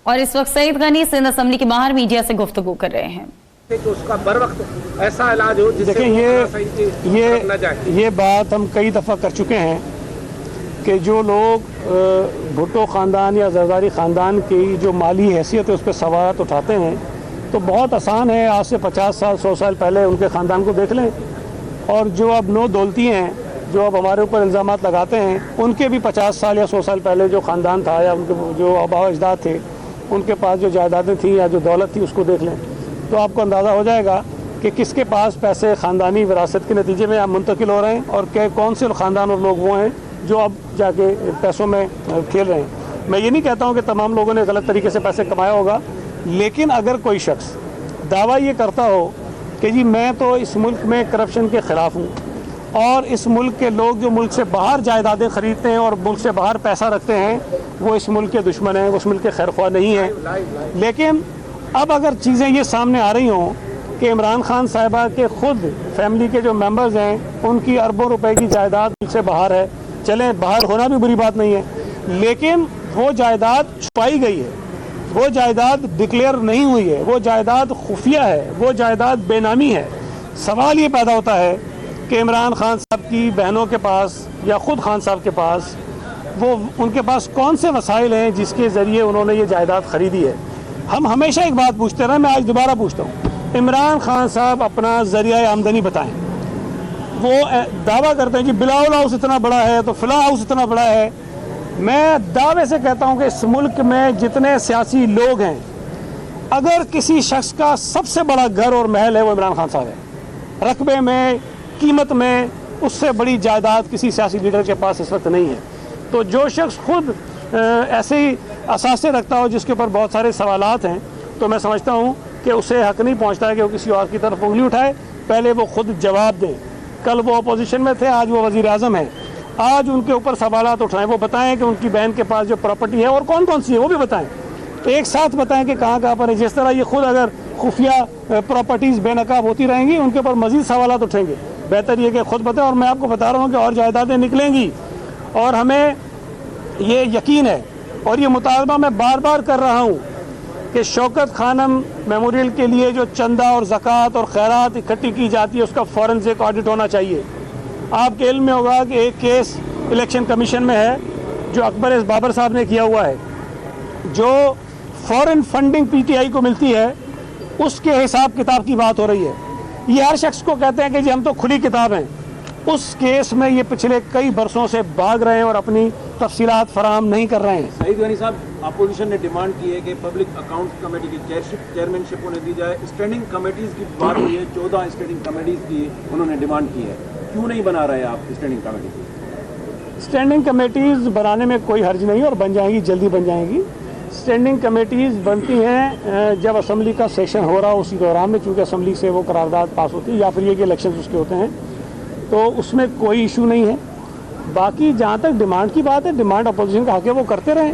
اور اس وقت سعید غنی سندھ اسمبلی کے باہر میڈیا سے گفتگو کر رہے ہیں کہ اس کا بر وقت ایسا علاج ہو جس سے یہ بات ہم کئی دفعہ کر چکے ہیں کہ جو لوگ بھٹو خاندان یا زرداری خاندان کی جو مالی حیثیت ہے اس پہ سوالات اٹھاتے ہیں تو بہت آسان ہے، آج سے 50 سال 100 سال پہلے ان کے خاندان کو دیکھ لیں، اور جو اب نو دولتی ہیں جو اب ہمارے اوپر الزامات لگاتے ہیں ان کے بھی 50 سال یا 100 سال پہلے جو خاندان تھا یا ان کے جو آباء و اجداد تھے ان کے پاس جو جائیدادیں تھیں یا جو دولت تھی اس کو دیکھ لیں تو آپ کو اندازہ ہو جائے گا کہ کس کے پاس پیسے خاندانی وراثت کے نتیجے میں اب منتقل ہو رہے ہیں اور کہ کون سے خاندان اور لوگ وہ ہیں جو اب جا کے پیسوں میں کھیل رہے ہیں۔ میں یہ نہیں کہتا ہوں کہ تمام لوگوں نے غلط طریقے سے پیسے کمایا ہوگا، لیکن اگر کوئی شخص دعویٰ یہ کرتا ہو کہ جی میں تو اس ملک میں کرپشن کے خلاف ہوں اور اس ملک کے لوگ جو ملک سے باہر جائیدادیں خریدتے ہیں اور ملک سے باہر پیسہ رکھتے ہیں وہ اس ملک کے دشمن ہیں، وہ اس ملک کے خیر خواہ نہیں ہیں، لیکن اب اگر چیزیں یہ سامنے آ رہی ہوں کہ عمران خان صاحبہ کے خود فیملی کے جو ممبرز ہیں ان کی اربوں روپے کی جائیداد ملک سے باہر ہے، چلیں باہر ہونا بھی بری بات نہیں ہے، لیکن وہ جائیداد چھپائی گئی ہے، وہ جائیداد ڈکلیئر نہیں ہوئی ہے، وہ جائیداد خفیہ ہے، وہ جائیداد بے نامی ہے۔ سوال یہ پیدا ہوتا ہے کہ عمران خان صاحب کی بہنوں کے پاس یا خود خان صاحب کے پاس ان کے پاس کون سے وسائل ہیں جس کے ذریعے انہوں نے یہ جائیداد خریدی ہے۔ ہم ہمیشہ ایک بات پوچھتے رہے، میں آج دوبارہ پوچھتا ہوں، عمران خان صاحب اپنا ذریعہ آمدنی بتائیں۔ وہ دعویٰ کرتے ہیں کہ بلاول ہاؤس اتنا بڑا ہے تو فلاں ہاؤس اتنا بڑا ہے۔ میں دعوے سے کہتا ہوں کہ اس ملک میں جتنے سیاسی لوگ ہیں اگر کسی شخص کا سب سے بڑا گھر اور محل ہے وہ عمران خان صاحب ہے، رقبے میں قیمت میں اس سے بڑی جائیداد کسی سیاسی لیڈر کے پاس اس وقت نہیں ہے۔ تو جو شخص خود ایسے ہی اثاثے رکھتا ہو جس کے اوپر بہت سارے سوالات ہیں تو میں سمجھتا ہوں کہ اسے حق نہیں پہنچتا ہے کہ وہ کسی اور کی طرف انگلی اٹھائے، پہلے وہ خود جواب دیں۔ کل وہ اپوزیشن میں تھے، آج وہ وزیر اعظم ہیں، آج ان کے اوپر سوالات اٹھائیں، وہ بتائیں کہ ان کی بہن کے پاس جو پراپرٹی ہے اور کون کون سی ہے وہ بھی بتائیں، ایک ساتھ بتائیں کہ کہاں کہاں پر ہے۔ جس طرح یہ خود اگر خفیہ پراپرٹیز بے نقاب ہوتی رہیں گی ان کے اوپر مزید سوالات اٹھیں گے، بہتر یہ کہ خود بتائیں۔ اور میں آپ کو بتا رہا ہوں کہ اور جائیدادیں نکلیں گی، اور ہمیں یہ یقین ہے اور یہ مطالبہ میں بار بار کر رہا ہوں کہ شوکت خانم میموریل کے لیے جو چندہ اور زکوٰۃ اور خیرات اکٹھی کی جاتی ہے اس کا فورنزک آڈٹ ہونا چاہیے۔ آپ کے علم میں ہوگا کہ ایک کیس الیکشن کمیشن میں ہے جو اکبر بابر صاحب نے کیا ہوا ہے، جو فورن فنڈنگ پی ٹی آئی کو ملتی ہے اس کے حساب کتاب کی بات ہو رہی ہے۔ یہ ہر شخص کو کہتے ہیں کہ جی ہم تو کھلی کتاب ہیں، اس کیس میں یہ پچھلے کئی برسوں سے بھاگ رہے ہیں اور اپنی تفصیلات فراہم نہیں کر رہے ہیں۔ سعید غنی صاحب، اپوزیشن نے ڈیمانڈ کی ہے کہ پبلک اکاؤنٹ کمیٹی کی چیئرمین شپ انہیں دی جائے، اسٹینڈنگ کمیٹیز کی بات ہوئی ہے، 14 اسٹینڈنگ کمیٹیز کی انہوں نے ڈیمانڈ کی ہے، کیوں نہیں بنا رہے آپ اسٹینڈنگ کمیٹی؟ اسٹینڈنگ کمیٹیز بنانے میں کوئی حرج نہیں اور بن جائیں گی، جلدی بن جائیں گی۔ اسٹینڈنگ کمیٹیز بنتی ہیں جب اسمبلی کا سیشن ہو رہا ہو اسی دوران میں، چونکہ اسمبلی سے وہ قرارداد پاس ہوتی ہے یا پھر یہ کہ الیکشنز اس کے ہوتے ہیں، تو اس میں کوئی ایشو نہیں ہے۔ باقی جہاں تک ڈیمانڈ کی بات ہے، ڈیمانڈ اپوزیشن کا حق ہے، وہ کرتے رہیں،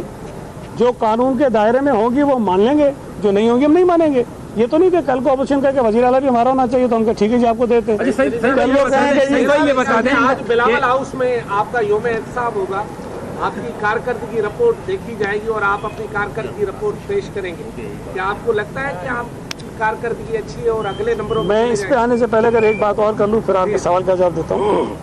جو قانون کے دائرے میں ہوگی وہ مان لیں گے، جو نہیں ہوگی ہم نہیں مانیں گے۔ یہ تو نہیں کہ کل کو اپوزیشن کہے کہ وزیر اعلیٰ بھی ہمارا ہونا چاہیے تو ہم کہ ٹھیک ہے جی آپ کو دیتے ہیں۔ یہ بتا دیں آج بلاول ہاؤس میں آپ کا یوم احتساب ہوگا، آپ کی کارکردگی رپورٹ دیکھی جائے گی اور آپ اپنی کارکردگی رپورٹ پیش کریں گے، کیا آپ کو لگتا ہے کہ آپ کارکردگی اچھی ہے اور اگلے نمبروں میں اس پہ آنے سے پہلے اگر ایک بات اور کر لوں پھر آپ کے سوال کا جواب دیتا ہوں۔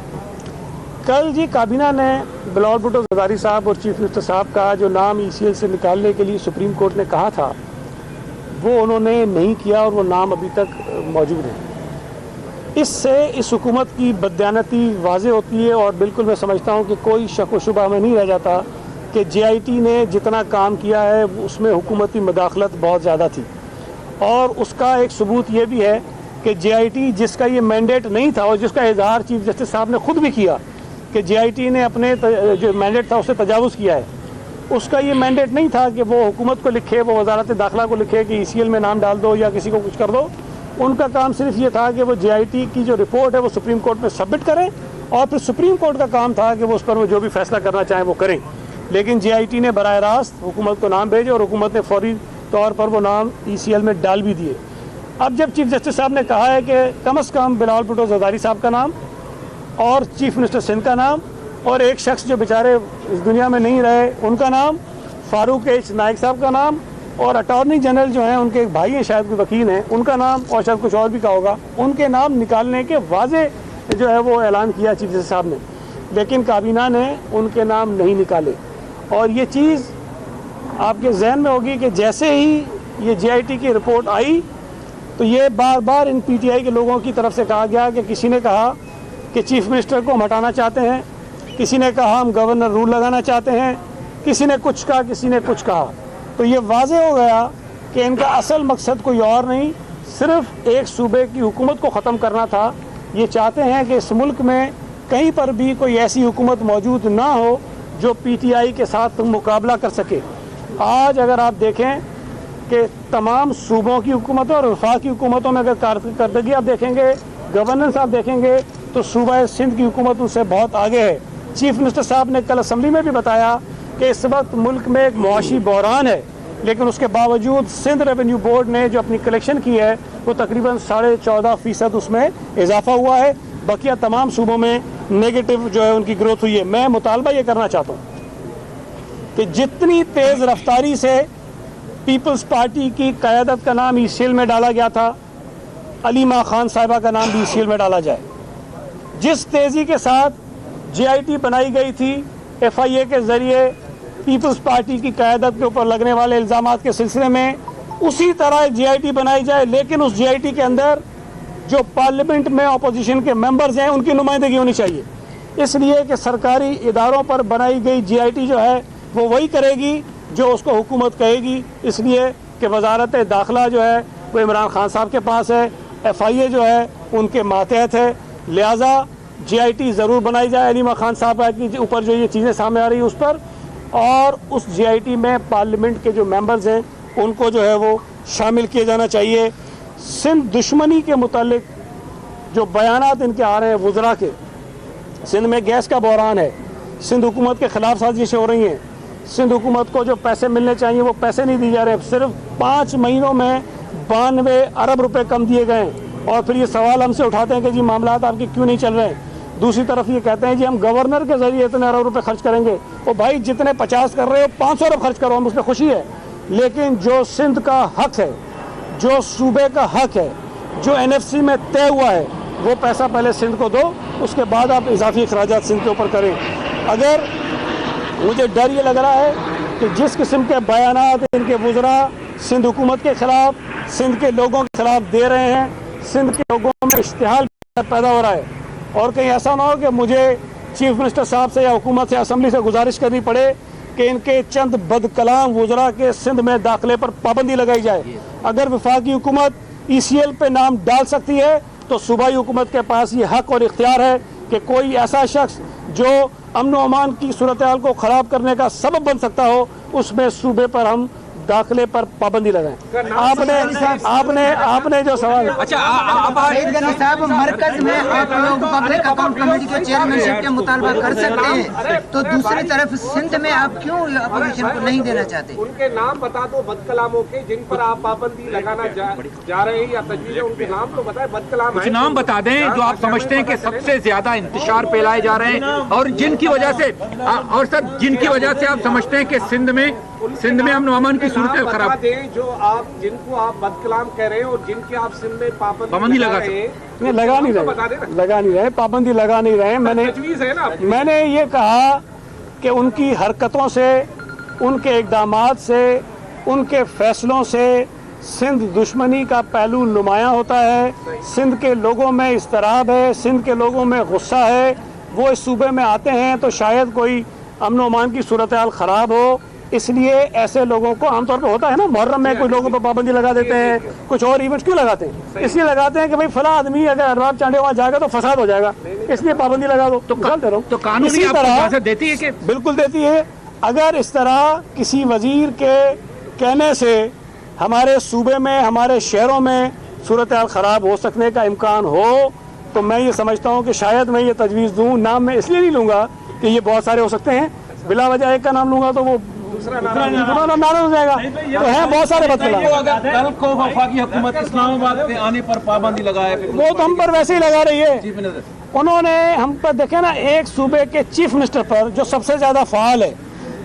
کل جی کابینہ نے بلاول بھٹو زرداری صاحب اور چیف منسٹر صاحب کا جو نام ای سی ایل سے نکالنے کے لیے سپریم کورٹ نے کہا تھا وہ انہوں نے نہیں کیا اور وہ نام ابھی تک موجود ہے۔ اس سے اس حکومت کی بددیانتی واضح ہوتی ہے اور بالکل میں سمجھتا ہوں کہ کوئی شک و شبہ میں نہیں رہ جاتا کہ جے آئی ٹی نے جتنا کام کیا ہے اس میں حکومتی مداخلت بہت زیادہ تھی، اور اس کا ایک ثبوت یہ بھی ہے کہ جے آئی ٹی جس کا یہ مینڈیٹ نہیں تھا اور جس کا اظہار چیف جسٹس صاحب نے خود بھی کیا کہ جے آئی ٹی نے اپنے جو مینڈیٹ تھا اسے تجاوز کیا ہے، اس کا یہ مینڈیٹ نہیں تھا کہ وہ حکومت کو لکھے، وہ وزارت داخلہ کو لکھے کہ ای سی ایل میں نام ڈال دو یا کسی کو کچھ کر دو۔ ان کا کام صرف یہ تھا کہ وہ جے آئی ٹی کی جو رپورٹ ہے وہ سپریم کورٹ میں سبمٹ کریں، اور پھر سپریم کورٹ کا کام تھا کہ وہ اس پر وہ جو بھی فیصلہ کرنا چاہیں وہ کریں۔ لیکن جے آئی ٹی نے براہ راست حکومت کو نام بھیجے اور حکومت نے فوری طور پر وہ نام ای سی ایل میں ڈال بھی دیے۔ اب جب چیف جسٹس صاحب نے کہا ہے کہ کم از کم بلاول بھٹو زرداری صاحب کا نام اور چیف منسٹر سندھ کا نام اور ایک شخص جو بیچارے اس دنیا میں نہیں رہے ان کا نام، فاروق ایچ نائک صاحب کا نام اور اٹارنی جنرل جو ہیں ان کے ایک بھائی ہیں شاید کوئی وکیل ہیں, ان کا نام اور شاید کچھ اور بھی کا ہوگا, ان کے نام نکالنے کے واضح جو ہے وہ اعلان کیا چیف جسٹس صاحب نے, لیکن کابینہ نے ان کے نام نہیں نکالے. اور یہ چیز آپ کے ذہن میں ہوگی کہ جیسے ہی یہ JIT کی رپورٹ آئی تو یہ بار بار ان PTI کے لوگوں کی طرف سے کہا گیا کہ کسی نے کہا کہ چیف منسٹر کو ہم ہٹانا چاہتے ہیں, کسی نے کہا ہم گورنر رول لگانا چاہتے ہیں, کسی نے کچھ کہا, کسی نے کچھ کہا. تو یہ واضح ہو گیا کہ ان کا اصل مقصد کوئی اور نہیں, صرف ایک صوبے کی حکومت کو ختم کرنا تھا. یہ چاہتے ہیں کہ اس ملک میں کہیں پر بھی کوئی ایسی حکومت موجود نہ ہو جو PTI کے ساتھ مقابلہ کر سکے. آج اگر آپ دیکھیں کہ تمام صوبوں کی حکومتوں اور وفاق کی حکومتوں میں اگر کارکردگی آپ دیکھیں گے, گورننس آپ دیکھیں گے, تو صوبہ سندھ کی حکومت ان سے بہت آگے ہے. چیف منسٹر صاحب نے کل اسمبلی میں بھی بتایا کہ اس وقت ملک میں ایک معاشی بحران ہے, لیکن اس کے باوجود سندھ ریونیو بورڈ نے جو اپنی کلیکشن کی ہے وہ تقریباً 14.5% اس میں اضافہ ہوا ہے. بقیہ تمام صوبوں میں نیگیٹو جو ہے ان کی گروتھ ہوئی ہے. میں مطالبہ یہ کرنا چاہتا ہوں کہ جتنی تیز رفتاری سے پیپلز پارٹی کی قیادت کا نام ECL میں ڈالا گیا تھا, علیمہ خان صاحبہ کا نام بھی ECL میں ڈالا جائے. جس تیزی کے ساتھ JIT بنائی گئی تھی FIA کے ذریعے پیپلز پارٹی کی قیادت کے اوپر لگنے والے الزامات کے سلسلے میں, اسی طرح ایک JIT بنائی جائے, لیکن اس JIT کے اندر جو پارلیمنٹ میں اپوزیشن کے ممبرز ہیں ان کی نمائندگی ہونی چاہیے. اس لیے کہ سرکاری اداروں پر بنائی گئی JIT جو ہے وہ وہی کرے گی جو اس کو حکومت کہے گی, اس لیے کہ وزارت داخلہ جو ہے وہ عمران خان صاحب کے پاس ہے, FIA جو ہے ان کے ماتحت ہے. لہٰذا JIT ضرور بنائی جائے علیمہ خان صاحب کے اوپر جو یہ چیزیں سامنے آ رہی ہیں اس پر, اور اس JIT میں پارلیمنٹ کے جو ممبرز ہیں ان کو جو ہے وہ شامل کیا جانا چاہیے. سندھ دشمنی کے متعلق جو بیانات ان کے آ رہے ہیں وزراء کے, سندھ میں گیس کا بحران ہے, سندھ حکومت کے خلاف سازشیں ہو رہی ہیں, سندھ حکومت کو جو پیسے ملنے چاہیے وہ پیسے نہیں دی جا رہے, صرف 5 مہینوں میں 92 ارب روپے کم دیے گئے ہیں. اور پھر یہ سوال ہم سے اٹھاتے ہیں کہ جی معاملات آپ کے کیوں نہیں چل رہے ہیں. دوسری طرف یہ کہتے ہیں جی ہم گورنر کے ذریعے اتنے ارب روپے خرچ کریں گے. وہ بھائی جتنے 50 کر رہے ہو 500 ارب خرچ کرو, ہم اس میں خوشی ہے, لیکن جو سندھ کا حق ہے, جو صوبے کا حق ہے, جو NFC میں طے ہوا ہے وہ پیسہ پہلے سندھ کو دو, اس کے بعد آپ اضافی اخراجات سندھ کے اوپر کریں. اگر مجھے ڈر یہ لگ رہا ہے کہ جس قسم کے بیانات ان کے وزراء سندھ حکومت کے خلاف, سندھ کے لوگوں کے خلاف دے رہے ہیں, سندھ کے لوگوں میں اشتعال پیدا ہو رہا ہے, اور کہیں ایسا نہ ہو کہ مجھے چیف منسٹر صاحب سے یا حکومت سے اسمبلی سے گزارش کرنی پڑے کہ ان کے چند بد کلام وزراء کے سندھ میں داخلے پر پابندی لگائی جائے. اگر وفاقی حکومت ECL پہ نام ڈال سکتی ہے تو صوبائی حکومت کے پاس یہ حق اور اختیار ہے کہ کوئی ایسا شخص جو امن و امان کی صورتحال کو خراب کرنے کا سبب بن سکتا ہو اس میں صوبے پر ہم داخلے پر پابندی لگائیں. آپ نے جو سوال, سعید غنی صاحب مرکز میں آپ لوگ پبلک اکاؤنٹ کمیٹی کے چیئرمین شپ کے مطالبہ کر سکتے ہیں, تو دوسری طرف سندھ میں آپ کیوں اپوزیشن کو نہیں دینا چاہتے؟ ان کے نام بتا دو بد کلاموں کے جن پر آپ پابندی لگانا جا رہے ہیں یا تجویز, ان کے نام تو بتائیں. بد کلام کچھ نام بتا دیں جو آپ سمجھتے ہیں کہ سب سے زیادہ انتشار پھیلائے جا رہے ہیں اور جن کی وجہ سے, اور سر جن کی وجہ سے آپ سمجھتے ہیں کہ سندھ میں امن و امان کی صورت خراب دیں, جو آپ جن کو آپ بد کلام کہہ رہے ہیں اور جن کے آپ سندھ میں پابندی لگا رہے ہیں. لگا نہیں رہے, پابندی لگا نہیں رہے. میں نے یہ کہا کہ ان کی حرکتوں سے, ان کے اقدامات سے, ان کے فیصلوں سے سندھ دشمنی کا پہلو نمایاں ہوتا ہے. سندھ کے لوگوں میں اضطراب ہے, سندھ کے لوگوں میں غصہ ہے. وہ اس صوبے میں آتے ہیں تو شاید کوئی امن و امان کی صورتحال خراب ہو, اس لیے ایسے لوگوں کو عام طور پہ ہوتا ہے نا, محرم میں کوئی لوگوں پہ پابندی لگا دیتے ہیں, کچھ اور ایونٹس کیوں لگاتے ہیں؟ اس لیے لگاتے ہیں کہ بھائی فلاں آدمی اگر ارباب چانڈے وہاں جائے گا تو فساد ہو جائے گا, اس لیے پابندی لگا دو. تو قانون اسی طرح دیتی ہے کہ بالکل دیتی ہے. اگر اس طرح کسی وزیر کے کہنے سے ہمارے صوبے میں, ہمارے شہروں میں صورتحال خراب ہو سکنے کا امکان ہو تو میں یہ سمجھتا ہوں کہ شاید میں یہ تجویز دوں. نام میں اس لیے نہیں لوں گا کہ یہ بہت سارے ہو سکتے ہیں, بلا وجہ ایک کا نام لوں گا تو وہ نام ہو جائے گا. تو ہیں بہت سارے کل کو وفاقی حکومت اسلام آباد پہ آنے پر پابندی لگائے, وہ تو ہم پر ویسے ہی لگا رہی ہے. انہوں نے ہم پر دیکھیں نا, ایک صوبے کے چیف منسٹر پر جو سب سے زیادہ فعال ہے,